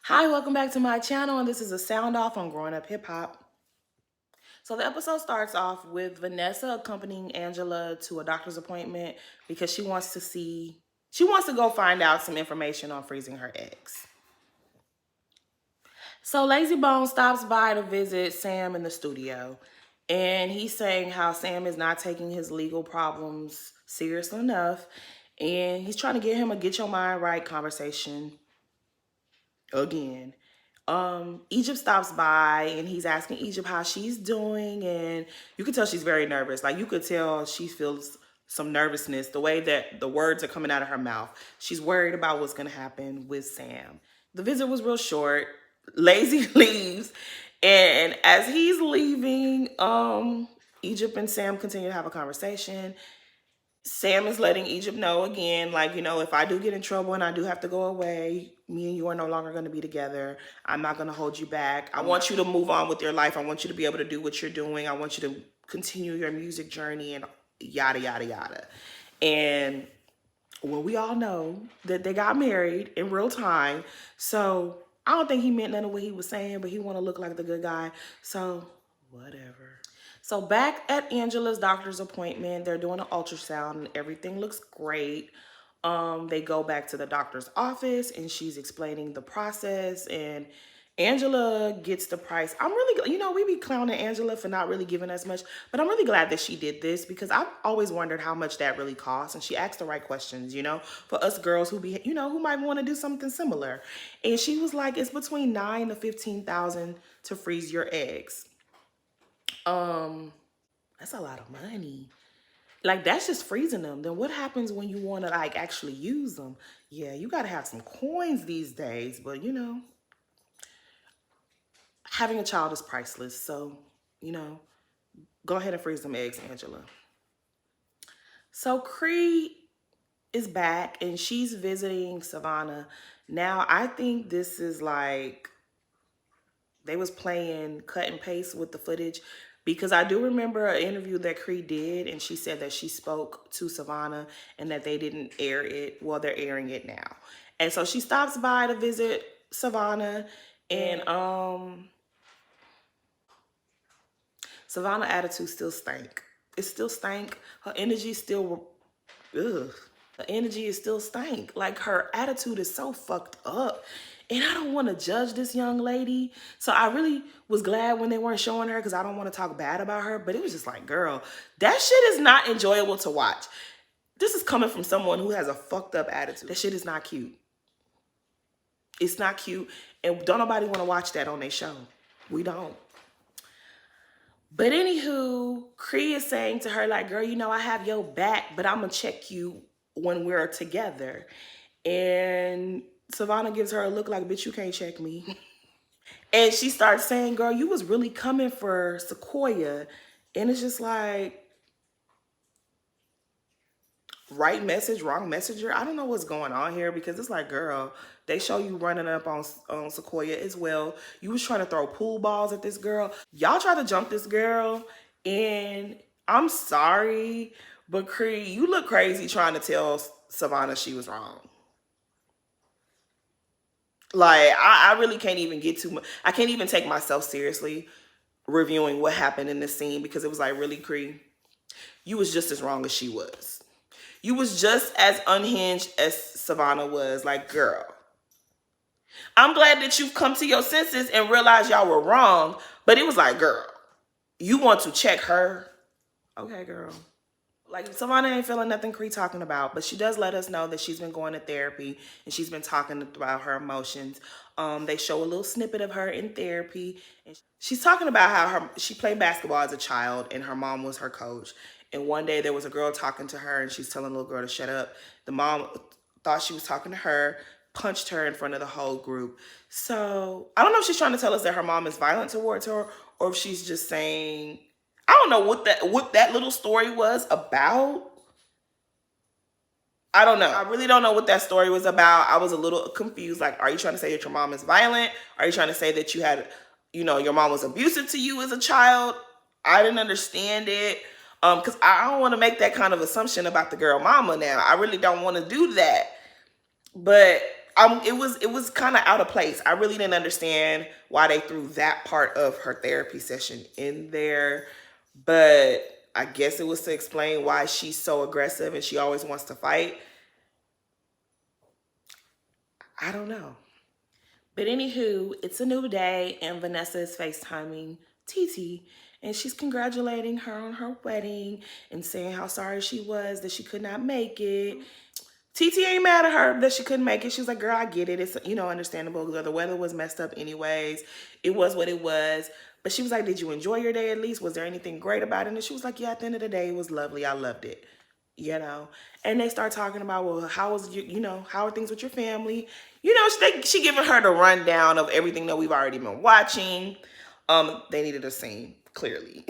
Hi, welcome back to my channel, and this is a sound off on Growing Up Hip Hop. So the episode starts off with Vanessa accompanying Angela to a doctor's appointment because she wants to go find out some information on freezing her eggs. So Lazy Bone stops by to visit Sam in the studio, and he's saying how Sam is not taking his legal problems seriously enough, and he's trying to get him a get your mind right conversation again. Egypt stops by and he's asking Egypt how she's doing, and you can tell she's very nervous. Like, you could tell she feels some nervousness the way that the words are coming out of her mouth. She's worried about what's gonna happen with Sam. The visit was real short. Lazy leaves, and as he's leaving, Egypt and Sam continue to have a conversation. Sam is letting Egypt know again, like, if I do get in trouble and I do have to go away, me and you are no longer going to be together. I'm not going to hold you back. I want you to move on with your life. I want you to be able to do what you're doing. I want you to continue your music journey and yada, yada, yada. And well, we all know that they got married in real time. So I don't think he meant none of what he was saying, but he want to look like the good guy. So whatever. So back at Angela's doctor's appointment, they're doing an ultrasound and everything looks great. They go back to the doctor's office and she's explaining the process, and Angela gets the price. I'm really, we be clowning Angela for not really giving us much, but I'm really glad that she did this because I've always wondered how much that really costs. And she asked the right questions, for us girls who be, who might want to do something similar. And she was like, it's between $9,000 to $15,000 to freeze your eggs. That's a lot of money. Like, that's just freezing them. Then what happens when you want to like actually use them? Yeah, you got to have some coins these days, but having a child is priceless. So, go ahead and freeze them eggs, Angela. So Cree is back and she's visiting Savannah. Now, I think this is like they was playing cut and paste with the footage, because I do remember an interview that Cree did, and she said that she spoke to Savannah and that they didn't air it. Well, they're airing it now. And so she stops by to visit Savannah, and Savannah attitude still stank. It still stank. Her energy still, ugh. The energy is still stank. Like, her attitude is so fucked up. And I don't want to judge this young lady. So I really was glad when they weren't showing her, because I don't want to talk bad about her. But it was just like, girl, that shit is not enjoyable to watch. This is coming from someone who has a fucked up attitude. That shit is not cute. It's not cute. And don't nobody want to watch that on their show. We don't. But anywho, Cree is saying to her, like, girl, I have your back, but I'm going to check you when we're together. And Savannah gives her a look like, bitch, you can't check me. And she starts saying, girl, you was really coming for Sequoia. And it's just like, right message, wrong messenger. I don't know what's going on here, because it's like, girl, they show you running up on Sequoia as well. You was trying to throw pool balls at this girl. Y'all tried to jump this girl. And I'm sorry, but Cree, you look crazy trying to tell Savannah she was wrong. Like, I really can't even get too much. I can't even take myself seriously reviewing what happened in this scene, because it was like, really, Cree, you was just as wrong as she was. You was just as unhinged as Savannah was. Like, girl, I'm glad that you've come to your senses and realized y'all were wrong. But it was like, girl, you want to check her? Okay, girl. Like, Savannah ain't feeling nothing Cree talking about, but she does let us know that she's been going to therapy and she's been talking about her emotions. They show a little snippet of her in therapy, and she's talking about how she played basketball as a child and her mom was her coach. And one day there was a girl talking to her and she's telling the little girl to shut up. The mom thought she was talking to her, punched her in front of the whole group. So I don't know if she's trying to tell us that her mom is violent towards her, or if she's just saying, I don't know what that little story was about. I don't know. I really don't know what that story was about. I was a little confused. Like, are you trying to say that your mom is violent? Are you trying to say that you had, your mom was abusive to you as a child? I didn't understand it. Because I don't want to make that kind of assumption about the girl mama now. I really don't want to do that. But it was kind of out of place. I really didn't understand why they threw that part of her therapy session in there, but I guess it was to explain why she's so aggressive and she always wants to fight. I don't know. But anywho, it's a new day and Vanessa is FaceTiming TT and she's congratulating her on her wedding and saying how sorry she was that she could not make it. TT ain't mad at her that she couldn't make it. She was like, girl, I get it. It's, you know, understandable. The weather was messed up anyways. It was what it was. But she was like, did you enjoy your day at least? Was there anything great about it? And she was like, yeah, at the end of the day, it was lovely. I loved it. You know, and they start talking about, well, how was you know, how are things with your family? You know, she giving her the rundown of everything that we've already been watching. They needed a scene, clearly.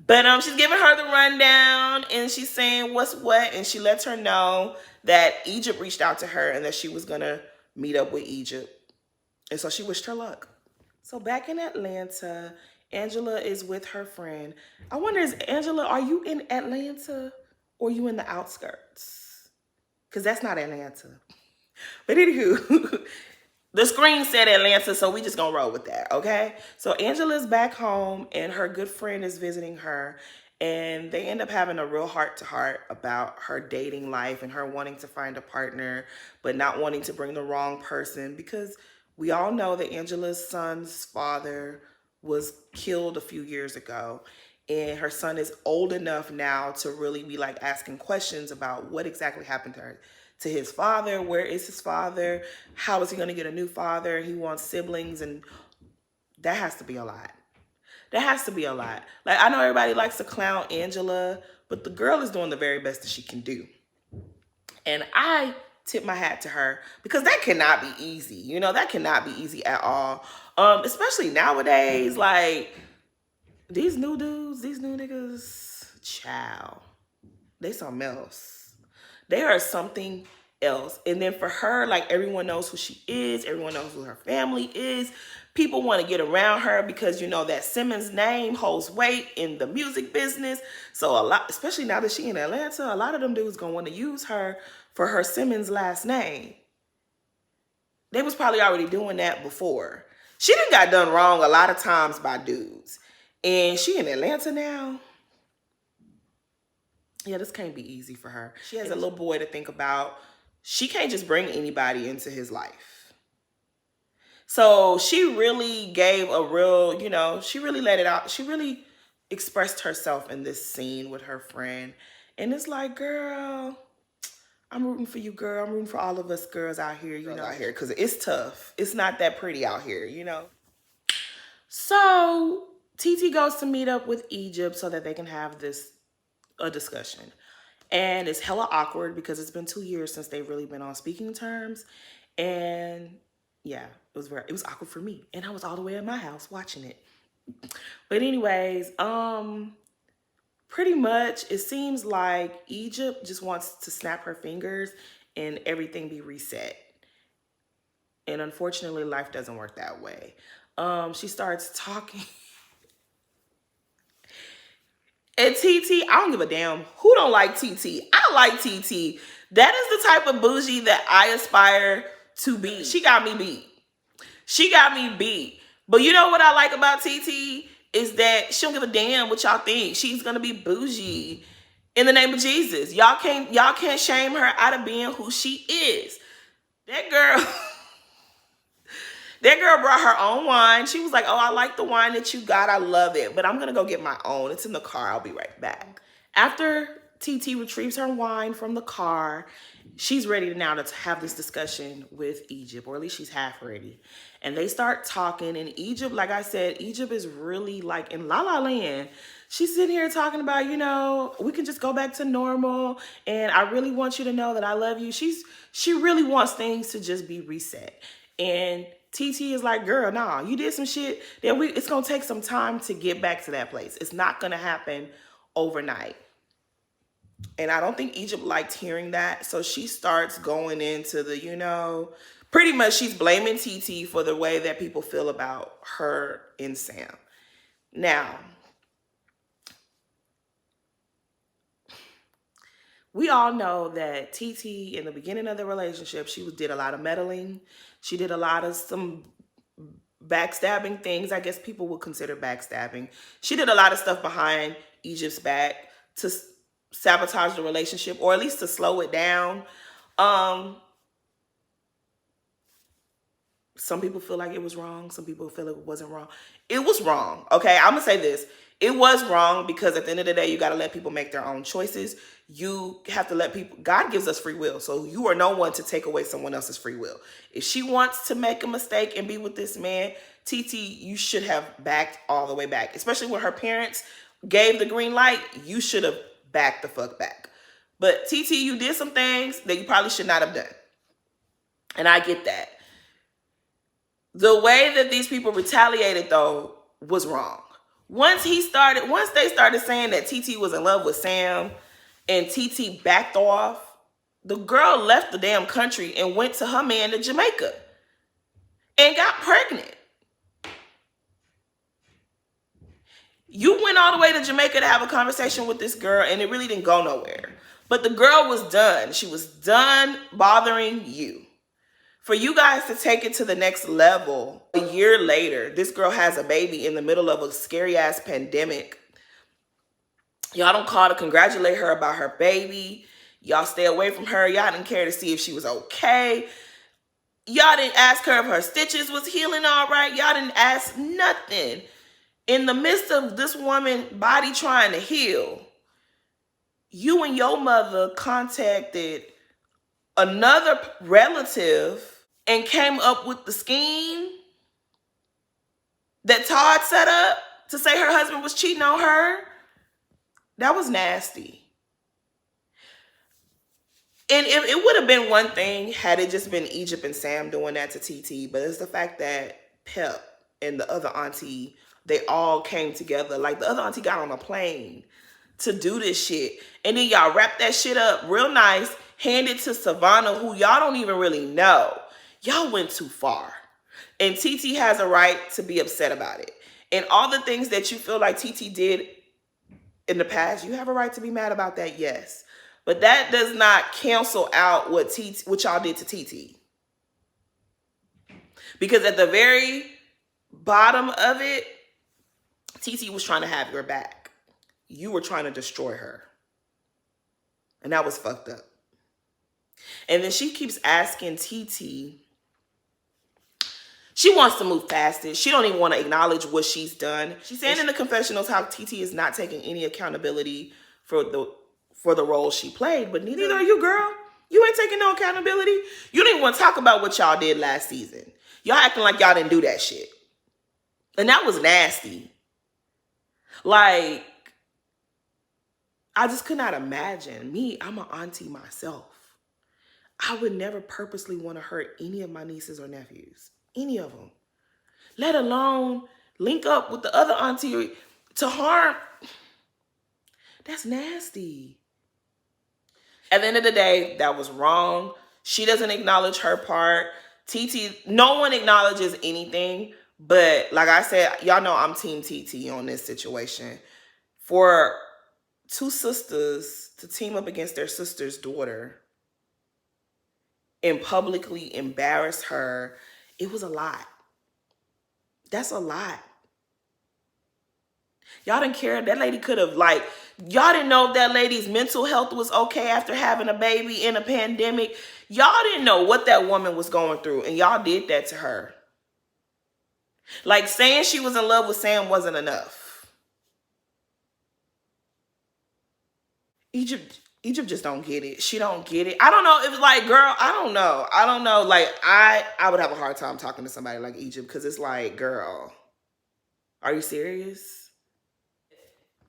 But she's giving her the rundown and she's saying what's what, and she lets her know that Egypt reached out to her and that she was gonna meet up with Egypt. And so she wished her luck. So back in Atlanta, Angela is with her friend. I wonder, is Angela, are you in Atlanta or are you in the outskirts? Because that's not Atlanta. But anywho, the screen said Atlanta, so we just gonna roll with that, okay? So Angela's back home and her good friend is visiting her, and they end up having a real heart-to-heart about her dating life and her wanting to find a partner, but not wanting to bring the wrong person, because we all know that Angela's son's father was killed a few years ago, and her son is old enough now to really be like asking questions about what exactly happened to her, to his father. Where is his father? How is he going to get a new father? He wants siblings, and that has to be a lot. That has to be a lot. Like, I know everybody likes to clown Angela, but the girl is doing the very best that she can do. And I tip my hat to her, because that cannot be easy. You know, that cannot be easy at all. Especially nowadays, like, these new dudes, these new niggas, chow, they something else. They are something else. And then for her, like, everyone knows who she is. Everyone knows who her family is. People want to get around her because, you know, that Simmons name holds weight in the music business. So a lot, especially now that she in Atlanta, a lot of them dudes going to want to use her for her Simmons last name. They was probably already doing that before. She done got done wrong a lot of times by dudes. And she in Atlanta now. Yeah, this can't be easy for her. She has a little boy to think about. She can't just bring anybody into his life. So she really gave a real, you know, she really let it out. She really expressed herself in this scene with her friend. And it's like, girl, I'm rooting for you, girl. I'm rooting for all of us girls out here, you know, out here, because it's tough. It's not that pretty out here, you know. So TT goes to meet up with Egypt so that they can have a discussion. And it's hella awkward because it's been 2 years since they've really been on speaking terms. And yeah, it was awkward for me. And I was all the way at my house watching it. But anyways, pretty much it seems like Egypt just wants to snap her fingers and everything be reset. And unfortunately, life doesn't work that way. She starts talking. And TT, I don't give a damn who don't like TT. I like TT. That is the type of bougie that I aspire to be. She got me beat. She got me beat. But you know what I like about TT is that she don't give a damn what y'all think. She's gonna be bougie in the name of Jesus. Y'all can't shame her out of being who she is. That girl. That girl brought her own wine. She was like, oh, I like the wine that you got. I love it. But I'm going to go get my own. It's in the car. I'll be right back. After TT retrieves her wine from the car, she's ready now to have this discussion with Egypt, or at least she's half ready. And they start talking. And Egypt, like I said, Egypt is really like in La La Land. She's sitting here talking about, you know, we can just go back to normal. And I really want you to know that I love you. She really wants things to just be reset. And TT is like, girl, nah, you did some shit that it's going to take some time to get back to that place. It's not going to happen overnight. And I don't think Egypt liked hearing that. So she starts going into the, you know, pretty much she's blaming TT for the way that people feel about her and Sam. Now, we all know that TT in the beginning of the relationship, did a lot of meddling. She did a lot of some backstabbing things. I guess people would consider backstabbing. She did a lot of stuff behind Egypt's back to sabotage the relationship, or at least to slow it down. Um, Some people feel like it was wrong. Some people feel it wasn't wrong. It was wrong. Okay, I'm gonna say this. It was wrong because at the end of the day, you got to let people make their own choices. You have to let people, God gives us free will. So you are no one to take away someone else's free will. If she wants to make a mistake and be with this man, TT, you should have backed all the way back. Especially when her parents gave the green light, you should have backed the fuck back. But TT, you did some things that you probably should not have done. And I get that. The way that these people retaliated, though, was wrong. Once they started saying that TT was in love with Sam and TT backed off, the girl left the damn country and went to her man to Jamaica and got pregnant. You went all the way to Jamaica to have a conversation with this girl and it really didn't go nowhere. But the girl was done. She was done bothering you. For you guys to take it to the next level, a year later, this girl has a baby in the middle of a scary ass pandemic. Y'all don't call to congratulate her about her baby. Y'all stay away from her. Y'all didn't care to see if she was okay. Y'all didn't ask her if her stitches was healing all right. Y'all didn't ask nothing. In the midst of this woman's body trying to heal, you and your mother contacted another relative and came up with the scheme that Todd set up to say her husband was cheating on her. That was nasty. And it would have been one thing had it just been Egypt and Sam doing that to TT, but it's the fact that Pep and the other auntie, they all came together. Like the other auntie got on a plane to do this shit. And then y'all wrap that shit up real nice, hand it to Savannah, who y'all don't even really know. Y'all went too far. And TT has a right to be upset about it. And all the things that you feel like TT did in the past, you have a right to be mad about that, yes. But that does not cancel out what y'all did to TT. Because at the very bottom of it, TT was trying to have your back. You were trying to destroy her. And that was fucked up. And then she keeps asking TT. She wants to move past it. She don't even want to acknowledge what she's done. She's saying in the confessionals how TT is not taking any accountability for the role she played, but neither are you, girl. You ain't taking no accountability. You didn't even want to talk about what y'all did last season. Y'all acting like y'all didn't do that shit. And that was nasty. Like, I just could not imagine. Me, I'm an auntie myself. I would never purposely want to hurt any of my nieces or nephews. Any of them. Let alone link up with the other auntie to harm. That's nasty. At the end of the day, that was wrong. She doesn't acknowledge her part. TT, no one acknowledges anything. But like I said, y'all know I'm Team TT on this situation. For two sisters to team up against their sister's daughter and publicly embarrass her, it was a lot. That's a lot. Y'all didn't care. That lady could have, like, y'all didn't know if that lady's mental health was okay after having a baby in a pandemic. Y'all didn't know what that woman was going through, and y'all did that to her. Like, saying she was in love with Sam wasn't enough. Egypt just don't get it. She don't get it. I don't know. It was like, girl, I don't know. Like, I would have a hard time talking to somebody like Egypt because it's like, girl, are you serious?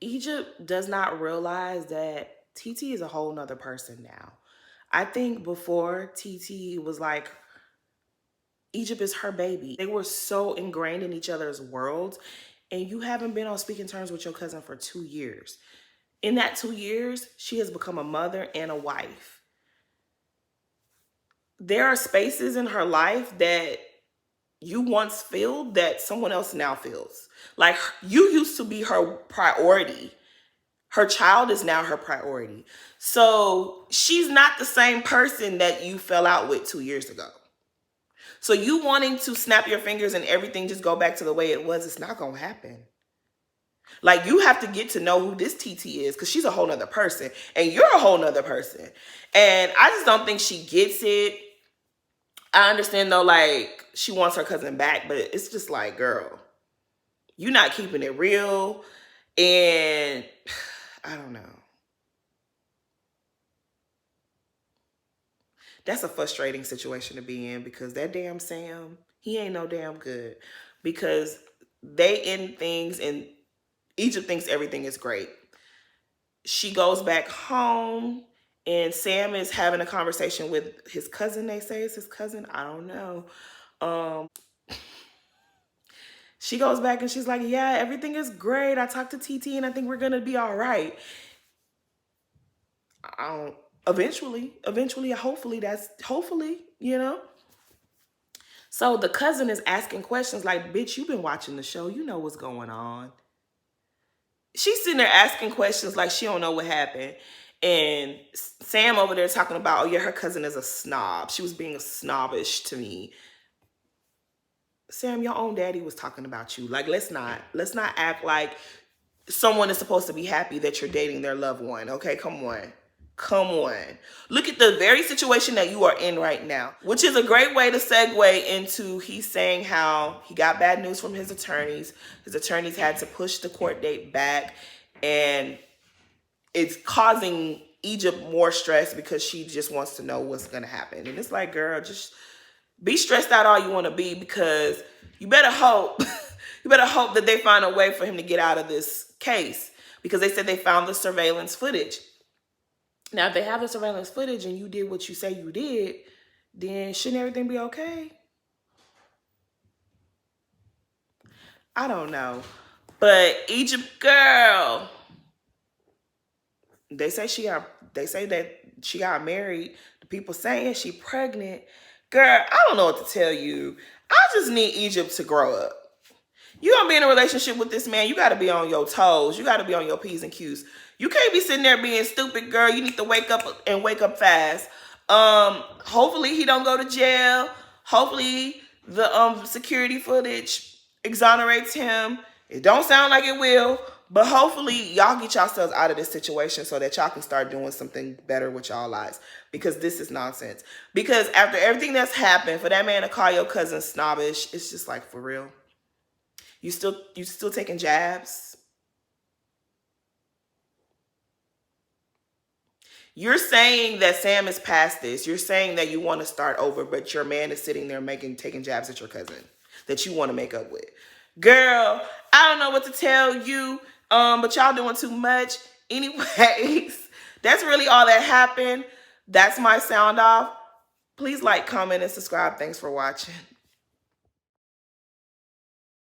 Egypt does not realize that TT is a whole nother person now. I think before TT was like, Egypt is her baby. They were so ingrained in each other's worlds, and you haven't been on speaking terms with your cousin for 2 years. In that 2 years, she has become a mother and a wife. There are spaces in her life that you once filled that someone else now fills. Like, you used to be her priority. Her child is now her priority. So she's not the same person that you fell out with 2 years ago. So you wanting to snap your fingers and everything just go back to the way it was, it's not going to happen. Like, you have to get to know who this TT is, because she's a whole nother person and you're a whole nother person. And I just don't think she gets it. I understand though, like, she wants her cousin back, but it's just like, girl, you're not keeping it real. And I don't know. That's a frustrating situation to be in, because that damn Sam, he ain't no damn good, because they end things and Egypt thinks everything is great. She goes back home and Sam is having a conversation with his cousin. They say it's his cousin. I don't know. She goes back and she's like, yeah, everything is great. I talked to TT and I think we're going to be all right. Eventually, hopefully, you know. So the cousin is asking questions like, bitch, you've been watching the show. You know what's going on. She's sitting there asking questions like she don't know what happened. And Sam over there talking about, oh yeah, her cousin is a snob. She was being snobbish to me. Sam, your own daddy was talking about you. Like, let's not act like someone is supposed to be happy that you're dating their loved one. Okay, come on. Come on. Look at the very situation that you are in right now, which is a great way to segue into he's saying how he got bad news from his attorneys. His attorneys had to push the court date back, and it's causing Egypt more stress because she just wants to know what's going to happen. And it's like, girl, just be stressed out all you want to be, because you better hope that they find a way for him to get out of this case, because they said they found the surveillance footage. Now, if they have the surveillance footage and you did what you say you did, then shouldn't everything be okay? I don't know. But Egypt girl, they say that she got married. The people saying she pregnant. Girl, I don't know what to tell you. I just need Egypt to grow up. You gonna be in a relationship with this man, you gotta be on your toes. You gotta be on your P's and Q's. You can't be sitting there being stupid, girl. You need to wake up fast. Hopefully he don't go to jail. Hopefully the security footage exonerates him. It don't sound like it will, but hopefully y'all get yourselves out of this situation so that y'all can start doing something better with y'all lives, because this is nonsense. Because after everything that's happened, for that man to call your cousin snobbish, it's just like, for real. You still taking jabs? You're saying that Sam is past this. You're saying that you want to start over, but your man is sitting there taking jabs at your cousin that you want to make up with. Girl, I don't know what to tell you, but y'all doing too much. Anyways, that's really all that happened. That's my sound off. Please like, comment, and subscribe. Thanks for watching.